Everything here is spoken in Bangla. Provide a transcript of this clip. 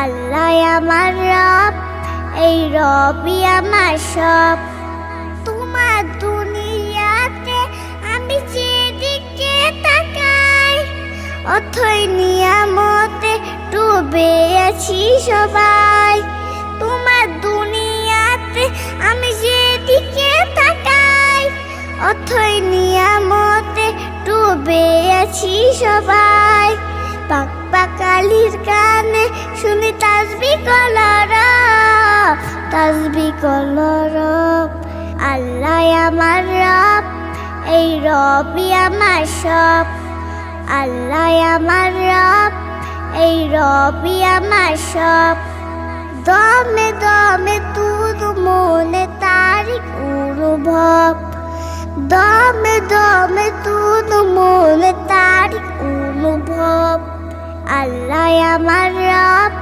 আল্লাহ আমার রব, এই রবই আমার সব। তোমার দুনিয়াতে আমি যেদিকে তাকাই, অথই নিয়ামতে ডুবে আছি সবাই। তোমার দুনিয়াতে আমি যেদিকে তাকাই, অথই নিয়ামতে ডুবে আছি সবাই। পাক পাকালির গানে শুনি তাসবিহ কলরব, তাসবিহ কলরব। আল্লাহ আমার রব, এই রবই আমার সব। আল্লাহ আমার রব, এই রবই আমার সব। দমে দমে তুদ মনে তারি অনুভব, দমে দমে তুদ মনে তারি অনুভব। আল্লাহ আমার রব,